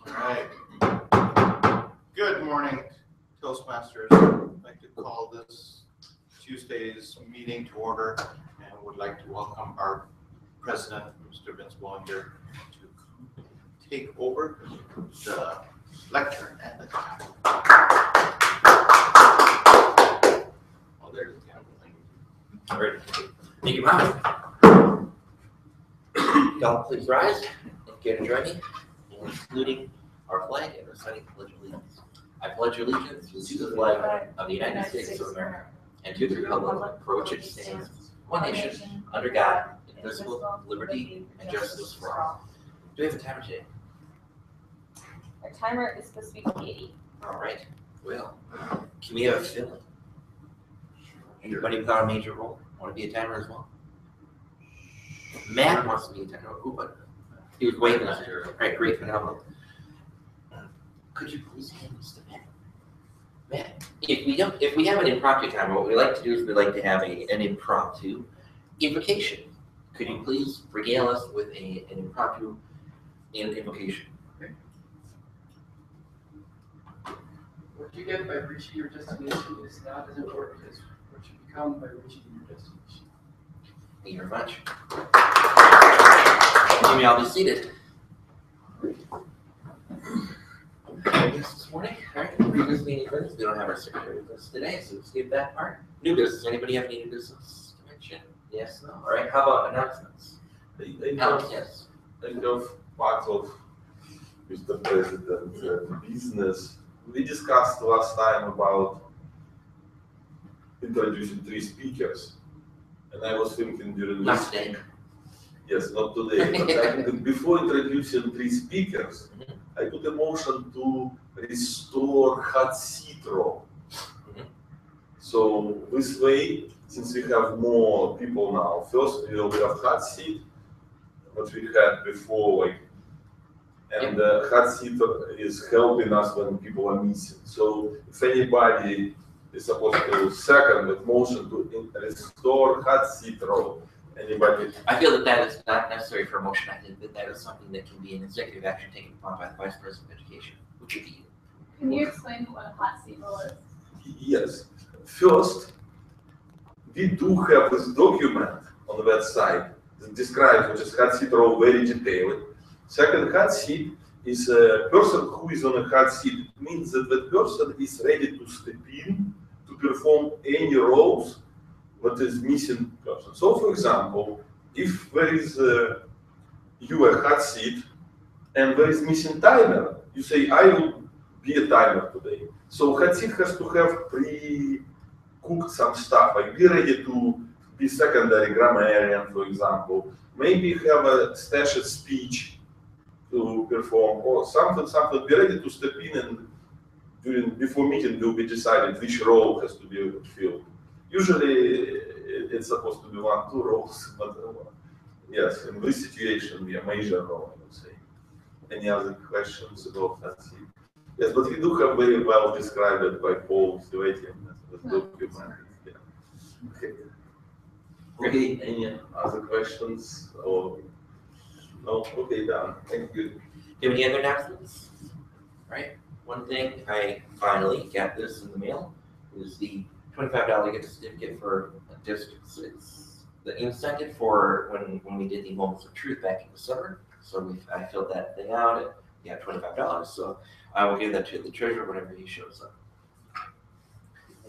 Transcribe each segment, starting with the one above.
All right. Good morning, Toastmasters. I'd like to call this Tuesday's meeting to order and would like to welcome our president, Mr. Vince Bollinger, to take over the lectern and the talk. Oh, there's the camera. All right. Thank you, Mom. Y'all please rise and care to join me in saluting our flag and reciting the Pledge of Allegiance. I pledge allegiance to the flag of the United States of America and to the republic for which it stands, one nation, under God, indivisible, with liberty and justice for all. Do we have a timer today? Our timer is supposed to be 80. All right. Well, can we have a fill-in? Anybody without a major role want to be a timer as well? Matt wants to be a timer. Who but he was waiting on here. All right, great, phenomenal. Could you please hand this to Matt? Matt, if we have an impromptu timer, what we like to do is we like to have an impromptu invocation. Could you please regale us with an impromptu invocation? What you get by reaching your destination is not as important as what you become by reaching your destination. Thank you very much. You may all be seated. This morning, all right, previous meeting business. We don't have our secretary with us today, so we'll skip that part. New business. Anybody have any new business to mention? Yes, no? All right, how about announcements? Yes. I know part of Mr. President business. We discussed last time about introducing 3 speakers, and I was thinking during Not this. today. Yes, not today. But I think before introducing 3 speakers, I put a motion to restore hot seat row. So this way, since we have more people now, first we will have hot seat, what we had before, like, and the hot seat is helping us when people are missing. So if anybody is supposed to second the motion to restore hot seat row, anybody? I feel that is not necessary for a motion. I think that is something that can be an executive action taken upon by the Vice President of Education, which would be you. Can you explain what a hot seat roll is? Yes. First, we do have this document on the website that describes what is hot seat row very detailed. Second, hot seat is a person who is on a hot seat. It means that the person is ready to step in to perform any roles that is missing person. So, for example, if there is you a hot seat and there is missing timer, you say, I will be a timer today. So hot seat has to have pre-cooked some stuff, like be ready to be secondary grammarian, for example. Maybe have a stashed speech to perform, or something, be ready to step in, and before meeting will be decided which role has to be filled. Usually it's supposed to be 1, 2 roles, but yes, in this situation, we are major role, I would say. Any other questions about that? Yes, but we do have very well described by Paul Sivetian as document. Yeah. Okay. Okay. Any other questions or no? Okay, done. Thank you. Do you have any other announcements? Right. One thing I finally got this in the mail is the $25 gift certificate for districts. It's the incentive for when we did the Moments of Truth back in December. So I filled that thing out and got $25. So I will give that to the treasurer whenever he shows up.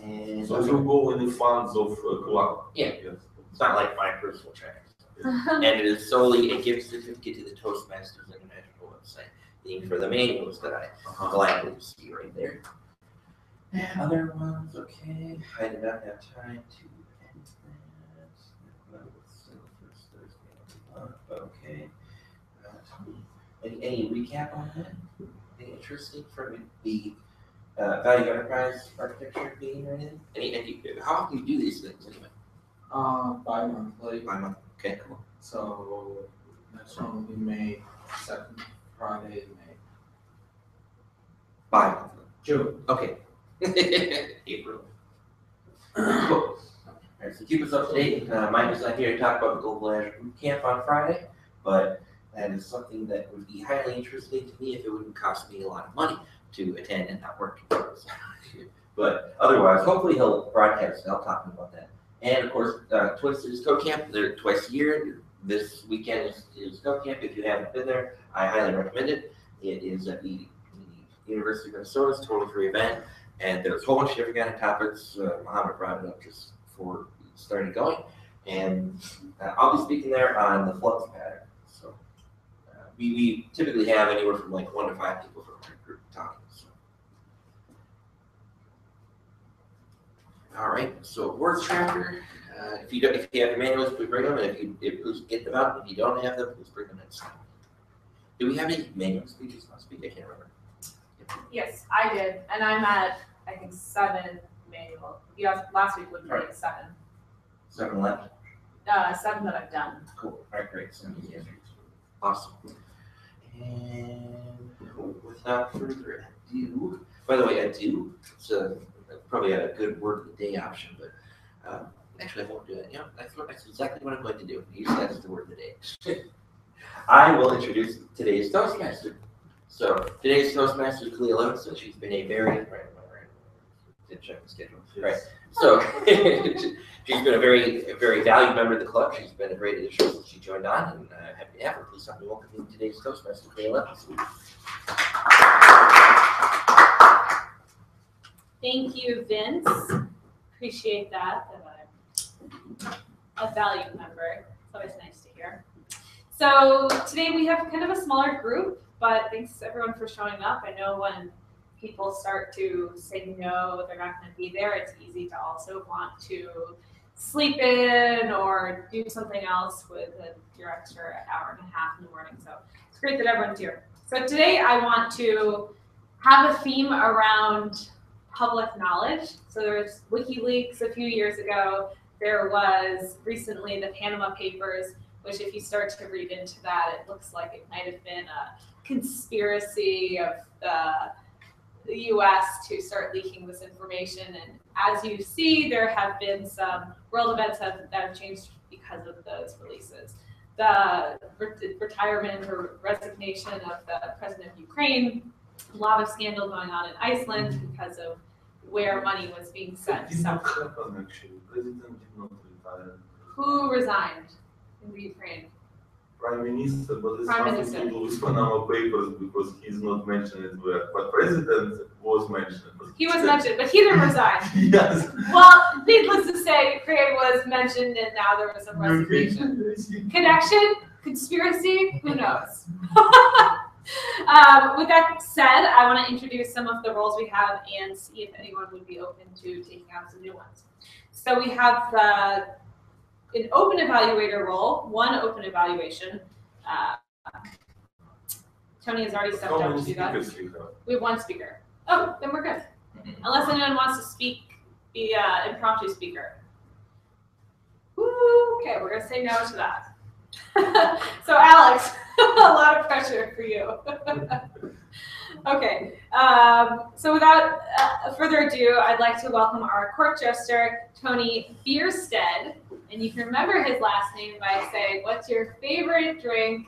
And So you go in the funds of club. Yeah, it's not like my personal track. And it is solely a gift certificate to the Toastmasters International website. Thing for the manuals that I gladly see right there. And other ones, okay. I did not have time to edit that. That was still the first Thursday of the month, but okay. Any recap on that? Anything interesting from the value enterprise architecture meeting or anything? How often do you do these things anyway? Bi-monthly. By month. Okay, cool. So next one will be May 2nd, Friday, May. By month. June. Okay. April. Cool. Alright, so keep us up to date. Mike is not here to talk about the Global Azure Boot Camp on Friday, but that is something that would be highly interesting to me if it wouldn't cost me a lot of money to attend and not work. But otherwise, hopefully he'll broadcast. I'll talk to him about that. And of course, Twin Cities Scout Camp, they're twice a year. This weekend is Scout Camp. If you haven't been there, I highly recommend it. It is at the University of Minnesota. It's a totally free event. And there's a whole bunch of different kind of topics. Muhammad brought it up just for starting going. And I'll be speaking there on the flux pattern. So we typically have anywhere from like 1 to 5 people from our group talking. So. All right, so words chapter. If you have your manuals, please bring them. And please get them out. If you don't have them, please bring them in. Do we have any manual speeches last week? I can't remember. Yes, I did, and I'm at, I think, 7 manual. Yeah, last week would be like 7. 7 left. 7 that I've done. Cool. All right, great. 7 easy answers. Awesome. And without further ado, by the way, it's probably a good word of the day option, but actually I won't do it. You know, that's exactly what I'm going to do. Use that as the word of the day. I will introduce today's Toastmaster. So today's Toastmaster is Cleo, so she's been a very didn't check the schedule. Right. So she's been a very valued member of the club. She's been a great addition since she joined on, and happy to have her. Please help me welcome today's Toastmaster, Cleo. Thank you, Vince. Appreciate that I'm a valued member. It's always nice to hear. So today we have kind of a smaller group, but thanks everyone for showing up. I know when people start to say no, they're not going to be there, it's easy to also want to sleep in or do something else with your extra hour and a half in the morning. So it's great that everyone's here. So today I want to have a theme around public knowledge. So there was WikiLeaks a few years ago. There was recently the Panama Papers, which if you start to read into that, it looks like it might have been a conspiracy of the US to start leaking this information. And as you see, there have been some world events that have changed because of those releases. The retirement or resignation of the president of Ukraine, a lot of scandal going on in Iceland because of where money was being sent. It did not happen actually. President did not retire. Who resigned in the Ukraine? Prime Minister, but it's Prime nothing Minister. to do with Panama Papers because he's not mentioned it where. But President was mentioned. He was mentioned, but he didn't resign. Yes. Well, needless to say, Ukraine was mentioned and now there was a resignation. Connection? Conspiracy? Who knows? With that said, I want to introduce some of the roles we have and see if anyone would be open to taking on some new ones. So we have an open evaluator role, one open evaluation. Tony has already stepped up to do that. We have one speaker. Oh, then we're good. Unless anyone wants to speak, be an impromptu speaker. Woo, okay, we're going to say no to that. So Alex, a lot of pressure for you. Okay, so without further ado, I'd like to welcome our court jester, Tony Bierstead. And you can remember his last name by saying, what's your favorite drink?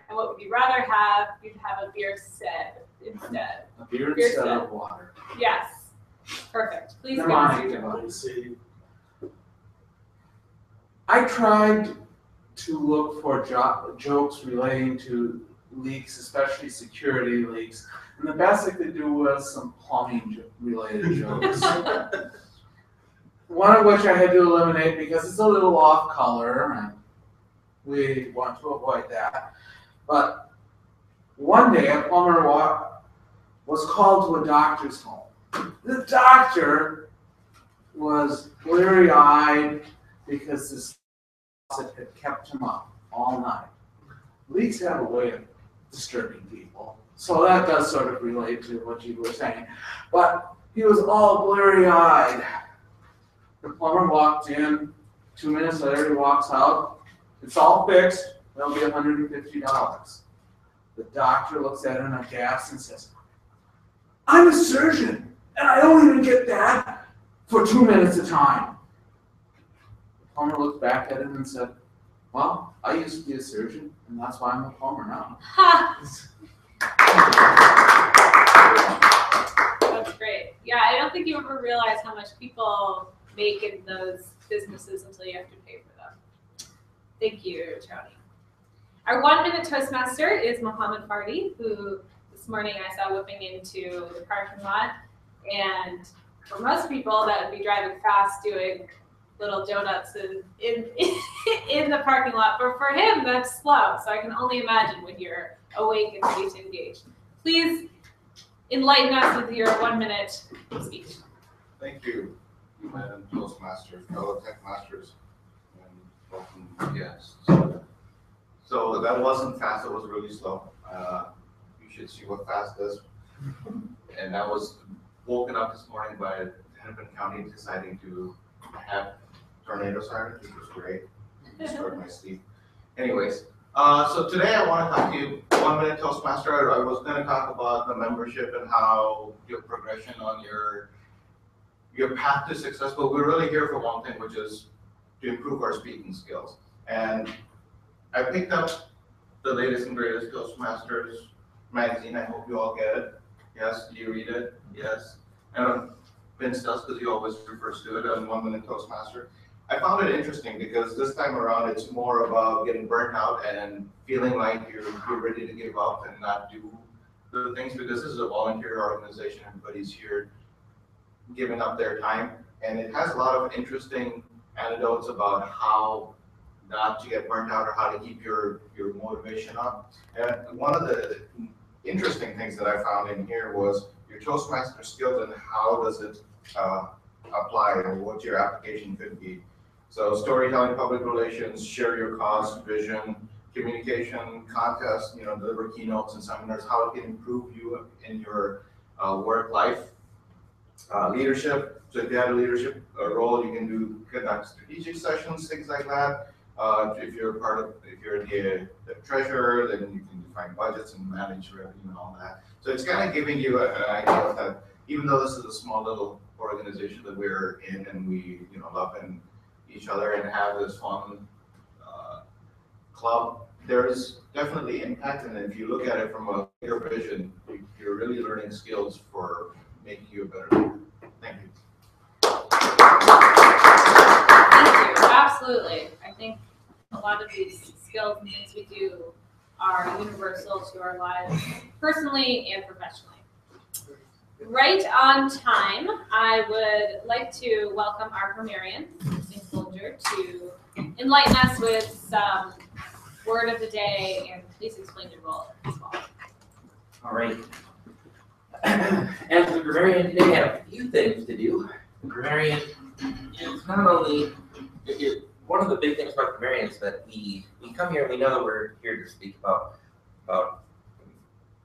And what would you rather have? You'd have a Bierstead instead. A beer instead of water. Yes, perfect. Please Come give us on, your everybody. I tried to look for jokes relating to leaks, especially security leaks, and the best I could do was some plumbing-related jokes. One of which I had to eliminate because it's a little off-color, and we want to avoid that. But one day, a plumber was called to a doctor's home. The doctor was bleary-eyed because this faucet had kept him up all night. Leaks have a way of disturbing people, so that does sort of relate to what you were saying. But he was all bleary-eyed. The plumber walked in. 2 minutes later, he walks out. It's all fixed. That'll be $150. The doctor looks at him aghast and says, "I'm a surgeon, and I don't even get that for 2 minutes of time." The plumber looked back at him and said, Well, I used to be a surgeon, and that's why I'm a plumber now. Ha! That's great. Yeah, I don't think you ever realize how much people make in those businesses until you have to pay for them. Thank you, Tony. Our 1-minute Toastmaster is Mohammed Fardi, who this morning I saw whipping into the parking lot. And for most people, that would be driving fast, doing little donuts in the parking lot. But for him, that's slow. So I can only imagine when you're awake and ready to engage. Please enlighten us with your 1-minute speech. Thank you, Madam Toastmasters, fellow TechMasters, and welcome guests. So that wasn't fast, it was really slow. You should see what fast does. And I was woken up this morning by Hennepin County deciding to have tornado sirens, which was great. Disturbed my sleep. Anyways, so today I want to talk to you, 1-minute Toastmaster. I was going to talk about the membership and how your progression on your path to success, but we're really here for one thing, which is to improve our speaking skills. And I picked up the latest and greatest Toastmasters magazine. I hope you all get it. Yes, do you read it? Yes. And Vince does, because he always refers to it as 1-minute Toastmaster. I found it interesting because this time around it's more about getting burnt out and feeling like you're ready to give up and not do the things, because this is a volunteer organization. Everybody's here giving up their time, and it has a lot of interesting anecdotes about how not to get burnt out or how to keep your motivation up. And one of the interesting things that I found in here was your Toastmaster skills and how does it apply, or what your application could be. So storytelling, public relations, share your cause, vision, communication, contest, deliver keynotes and seminars, how it can improve you in your work life. Leadership, so if you have a leadership role, you can conduct strategic sessions, things like that. If you're the treasurer, then you can define budgets and manage revenue and all that. So it's kind of giving you an idea that even though this is a small little organization that we're in, and we love each other and have this fun club, there's definitely impact. And if you look at it from a bigger vision, you're really learning skills for making you a better leader. Thank you. Thank you. Absolutely. I think a lot of these skills and things we do are universal to our lives, personally and professionally. Right on time, I would like to welcome our grammarian, St. Soldier, to enlighten us with some word of the day, and please explain your role as well. All right. As the grammarian today, I have a few things to do. The grammarian is not only, one of the big things about the grammarian is that we come here and we know that we're here to speak about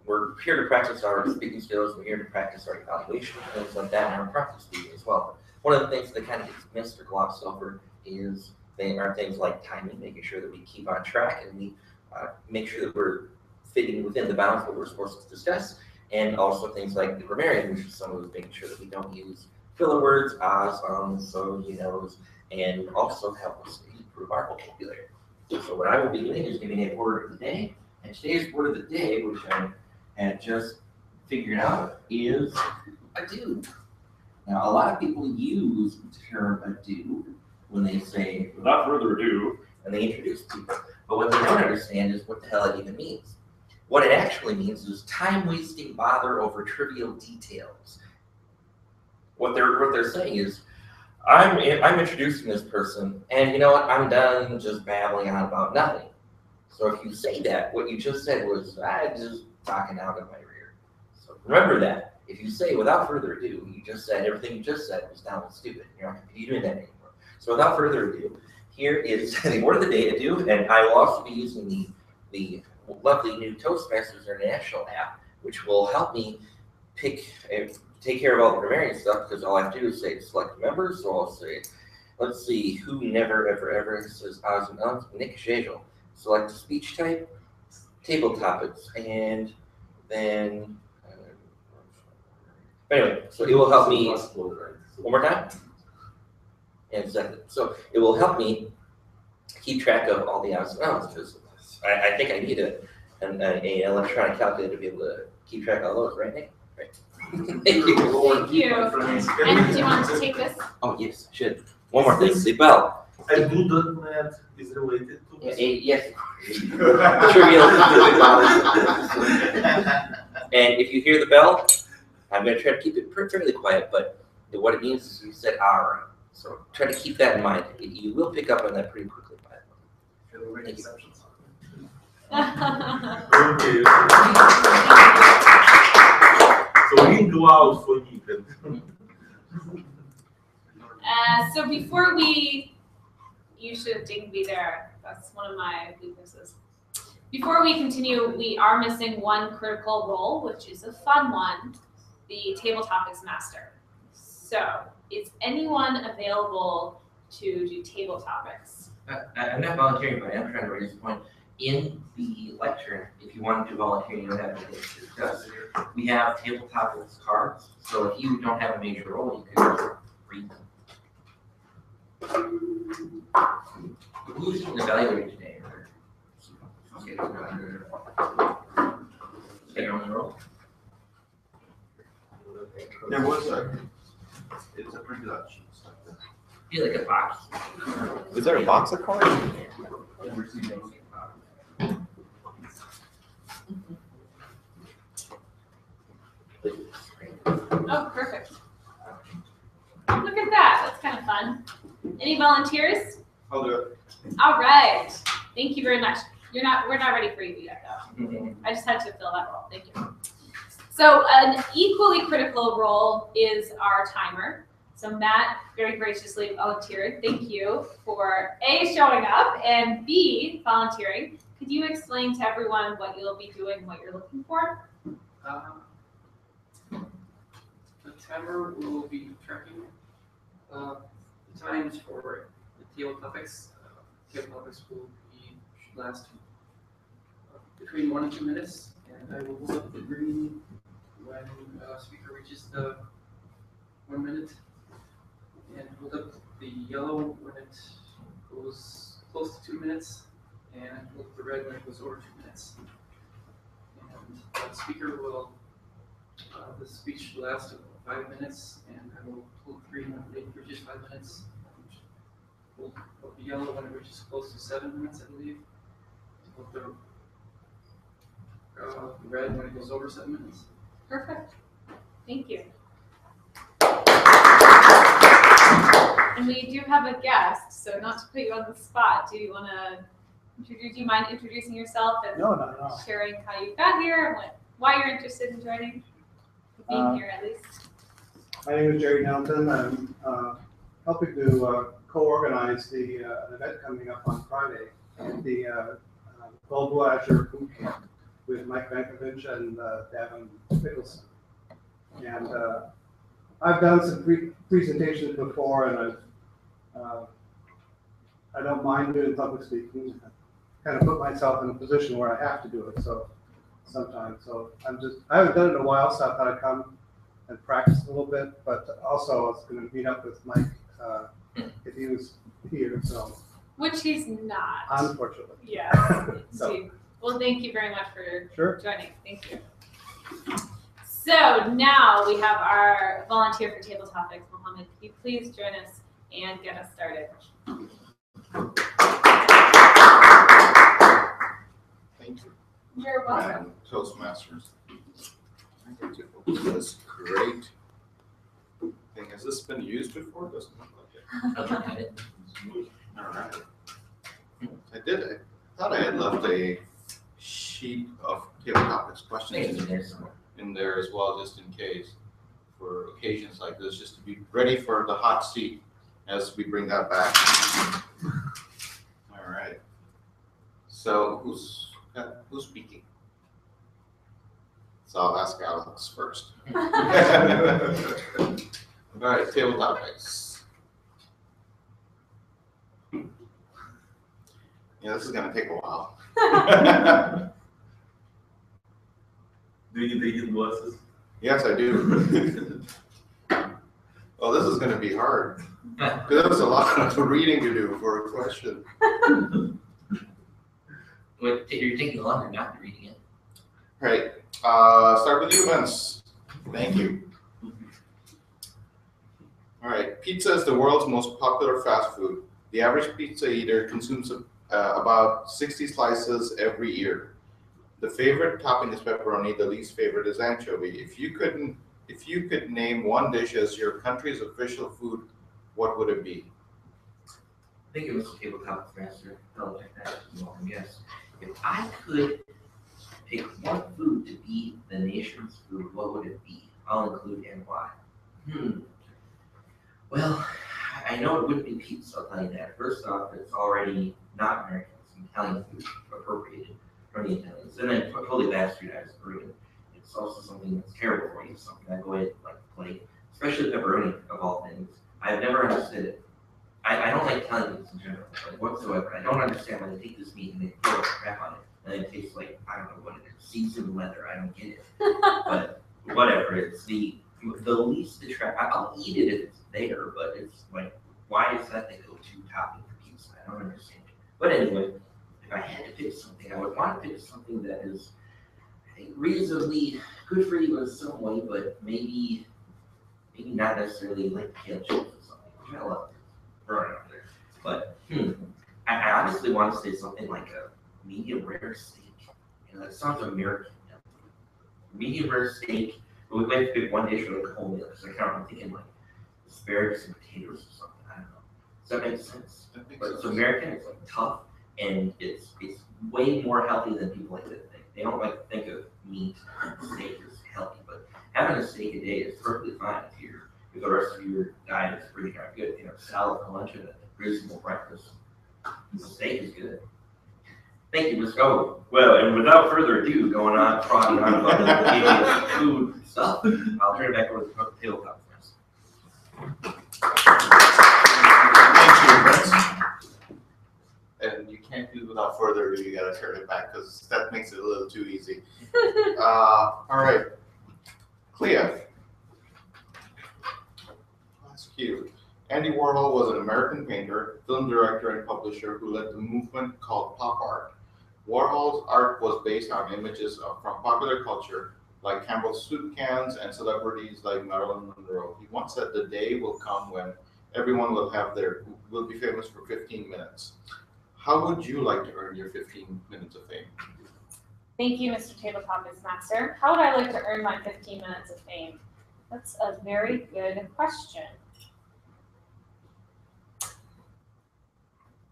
we're here to practice our speaking skills, we're here to practice our evaluation, things like that, and our practice speaking as well. One of the things that kind of gets missed or glossed over are things like timing, making sure that we keep on track and we make sure that we're fitting within the bounds of what we're supposed to discuss, and also things like the grammarian, which is some of those making sure that we don't use filler words, ahs, so, and also help us improve our vocabulary. So what I will be doing is giving a word of the day, and today's word of the day, which I had just figured out, is adieu. Now, a lot of people use the term adieu when they say, without further ado, and they introduce people. But what they don't understand is what the hell it even means. What it actually means is time-wasting bother over trivial details. What they're saying is, I'm introducing this person, and you know what? I'm done just babbling on about nothing. So if you say that, what you just said was, I just talking out of my rear. So remember that. If you say without further ado, you just said everything you just said was dumb and stupid. You're not going to be doing that anymore. So without further ado, here is the word of the day, adieu, and I will also be using the lovely new Toastmasters International app, which will help me take care of all the grammarian stuff, because all I have to do is say select members. So I'll say, let's see, who never ever says Nick Shagel. Select speech type, table topics, and then anyway, so it will help me one more time. And second, so it will help me keep track of all the outs and outs, because I think I need an electronic calculator to be able to keep track of all those, right, Nick? Right. Thank you. Thank you. And do you want to take this? Oh, yes, should. One more thing, the bell. I do .NET is related to this. Yes. Trivial. And if you hear the bell, I'm going to try to keep it fairly quiet, but what it means is we said hour. So try to keep that in mind. You will pick up on that pretty quickly. Thank you. Okay. So ring loud for Nick. So before you should ding me there. That's one of my weaknesses. Before we continue, we are missing one critical role, which is a fun one, the Table Topics Master. So is anyone available to do table topics? I'm not volunteering, but I am trying to raise a point. In the lecture, if you wanted to volunteer, you don't have anything to discuss. We have table topics cards, so if you don't have a major role, you can just read them. Who's getting evaluated today? Okay, you're on the roll. There was it's a pretty good sheet. Feel like a box. Is there a box of cards? Oh, perfect. Look at that. That's kind of fun. Any volunteers? I'll do it. All right. Thank you very much. We're not ready for you yet, though. I just had to fill that role. Thank you. So an equally critical role is our timer. So Matt very graciously volunteered. Thank you for A, showing up, and B, volunteering. Could you explain to everyone what you'll be doing, what you're looking for? The timer will be tracking the times for the table topics. Table topics will should last between 1 and 2 minutes, and I will hold up the green when the speaker reaches the 1 minute, and hold up the yellow when it goes close to 2 minutes, and hold up the red when it goes over 2 minutes. And the speaker will, the speech should last 5 minutes, and I will hold green when it reaches 5 minutes. Hold up the yellow when it reaches close to 7 minutes, I believe. Hold the red when it goes over 7 minutes. Perfect. Thank you. And we do have a guest, so not to put you on the spot, do you mind introducing yourself and No. sharing how you got here and why you're interested in joining, being here at least? My name is Jerry Nelson. I'm helping to co-organize the event coming up on Friday, the Global Azure Boot Camp with Mike Vankovich and Davin Mickelson. And I've done some presentations before, and I don't mind doing public speaking. I kind of put myself in a position where I have to do it. So sometimes, I haven't done it in a while, so I thought I'd come and practice a little bit. But also, I was going to meet up with Mike if he was here. So Which he's not. unfortunately. Yes. So. Well, thank you very much for Sure. joining. Thank you. So now we have our volunteer for table topics. Mohammed, could you please join us and get us started? Thank you. You're welcome. And Toastmasters. I get to open this great thing. Has this been used before? Doesn't look like it. All right. I thought I had left a sheet of table topics questions in there as well, just in case, for occasions like this, just to be ready for the hot seat as we bring that back. All right. So who's speaking? So I'll ask Alex first. All right, table topics. Yeah, this is gonna take a while. Do you need reading glasses? Yes, I do. Well, this is gonna be hard. Because there's a lot of reading to do for a question. Wait, you're taking longer not to reading it. Right. Start with you, Vince. Thank you. All right. Pizza is the world's most popular fast food. The average pizza eater consumes about 60 slices every year. The favorite topping is pepperoni. The least favorite is anchovy. If you could name one dish as your country's official food, what would it be? I think it was tabletop master. Oh, yes. If I could pick one food to be the nation's food, what would it be? I'll include and why. Well, I know it wouldn't be pizza, I'll tell you that. First off, it's already not American, it's Italian food appropriated from the Italians. And then totally bastardized Korean. It's also something that's terrible for you, something I go ahead and like play, especially pepperoni of all things. I've never understood it. I don't like Italian foods in general, like whatsoever. I don't understand why they take this meat and they throw crap on it. And it tastes like, I don't know what it is, seasoned leather, I don't get it. But whatever, it's the least attractive. I'll eat it if it's there, but it's like, why is that the go-to topping for pizza? I don't understand it. But anyway, if I had to pick something, I would want to pick something that is, I think, reasonably good for you in some way, but maybe not necessarily like kale chips or something, which I love. Right up there. But I honestly want to say something like a medium rare steak. You know, that sounds American. Medium rare steak, but we might pick one dish or like a whole meal. So I'm thinking like asparagus and potatoes or something. I don't know. Does that make sense? But it's American, it's like tough, and it's way more healthy than people like to think. They don't like to think of meat steak as healthy, but having a steak a day is perfectly fine if the rest of your diet is pretty darn good. You know, salad for lunch and a reasonable breakfast. The steak is good. Thank you, Mr. Oh, well, and without further ado, going on, prodding on about the food stuff, I'll turn it back over to the tabletop for us. Thank you, Vince. And you can't do without further ado, you gotta turn it back because that makes it a little too easy. All right. Clea. Ask you. Andy Warhol was an American painter, film director, and publisher who led the movement called pop art. Warhol's art was based on images from popular culture, like Campbell's soup cans and celebrities like Marilyn Monroe. He once said the day will come when everyone will be famous for 15 minutes. How would you like to earn your 15 minutes of fame? Thank you, Mr. Tabletop Master. How would I like to earn my 15 minutes of fame? That's a very good question.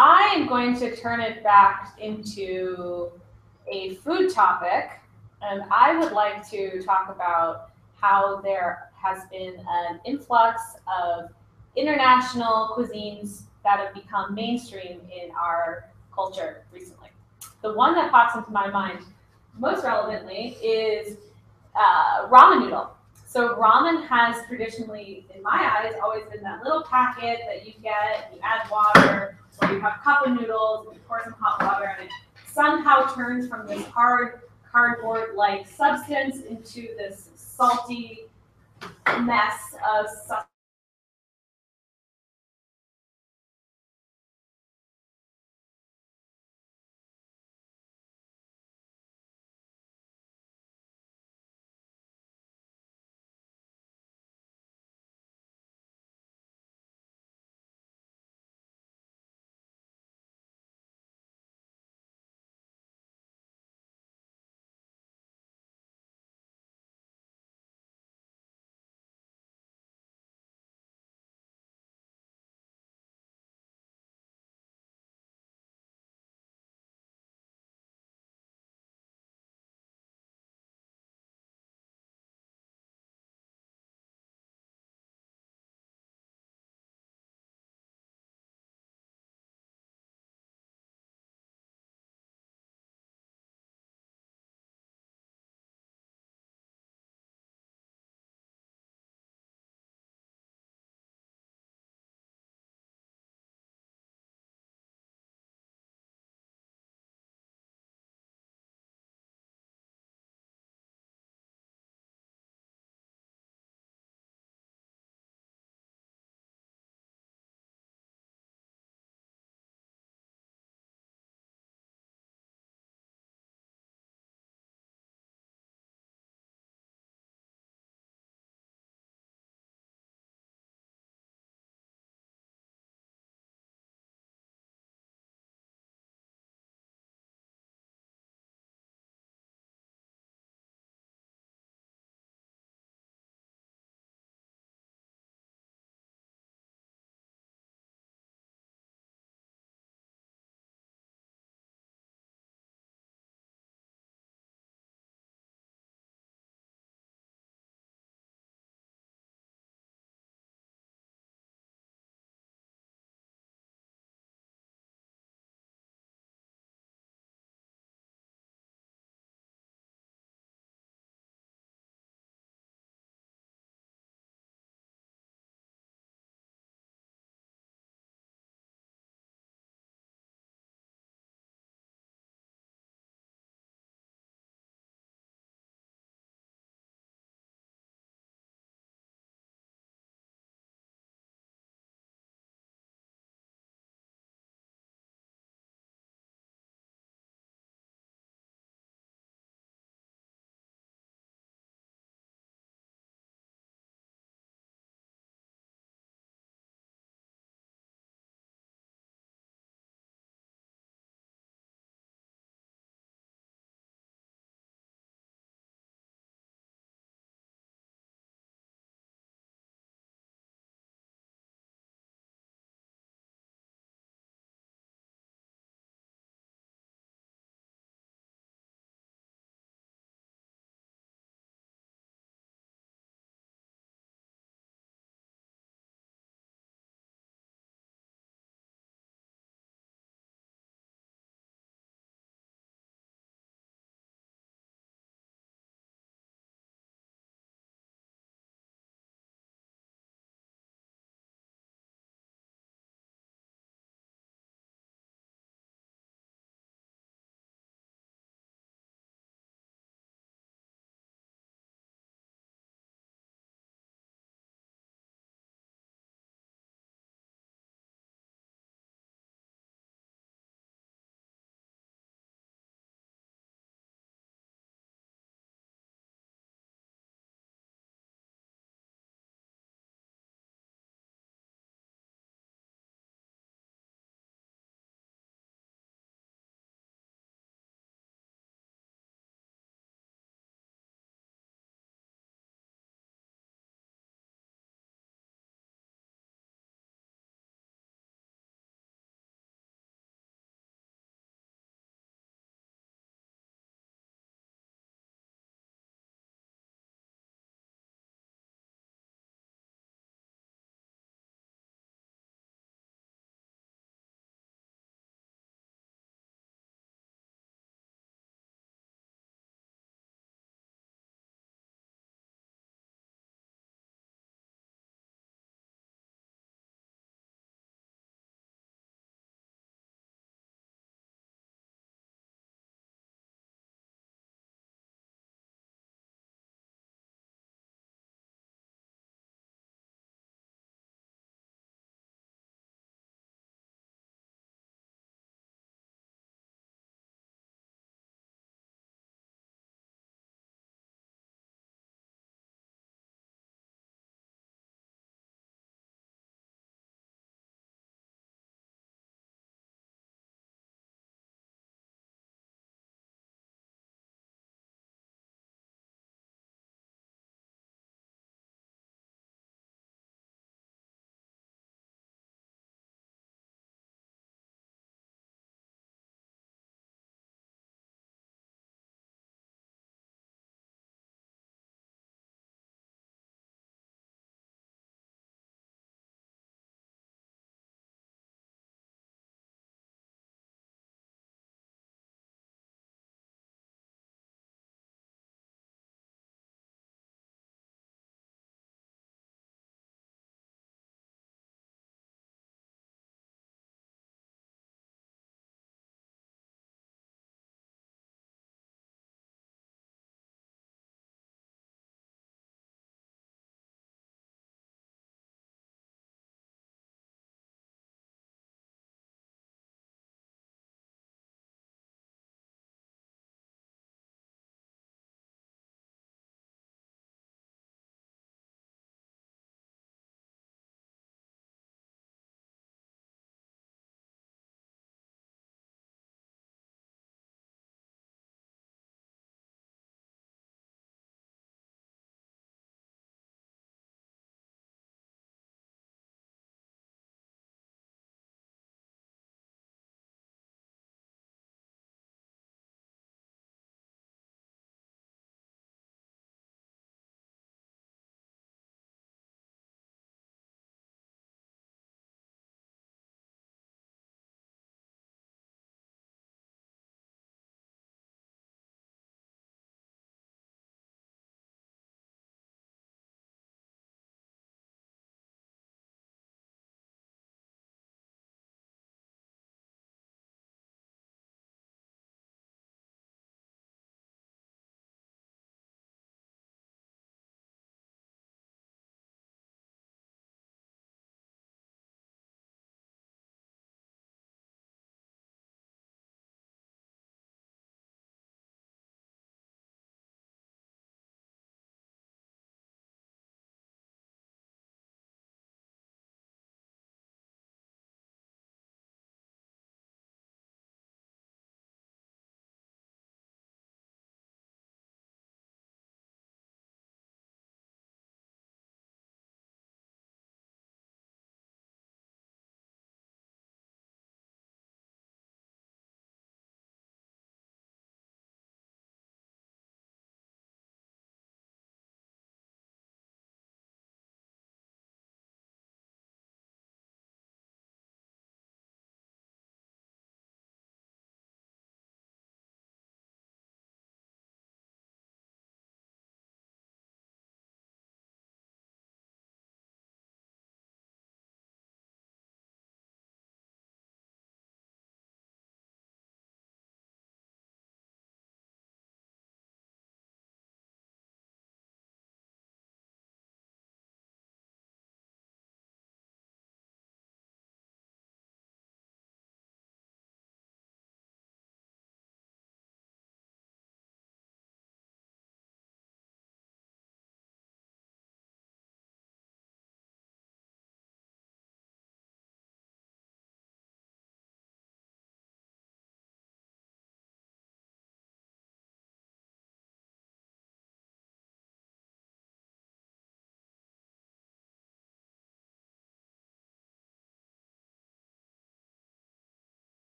I am going to turn it back into a food topic, and I would like to talk about how there has been an influx of international cuisines that have become mainstream in our culture recently. The one that pops into my mind most relevantly is ramen noodle. So ramen has traditionally, in my eyes, always been that little packet that you get, you add water, or you have a cup of noodles, and you pour some hot water, and it somehow turns from this hard cardboard-like substance into this salty mess of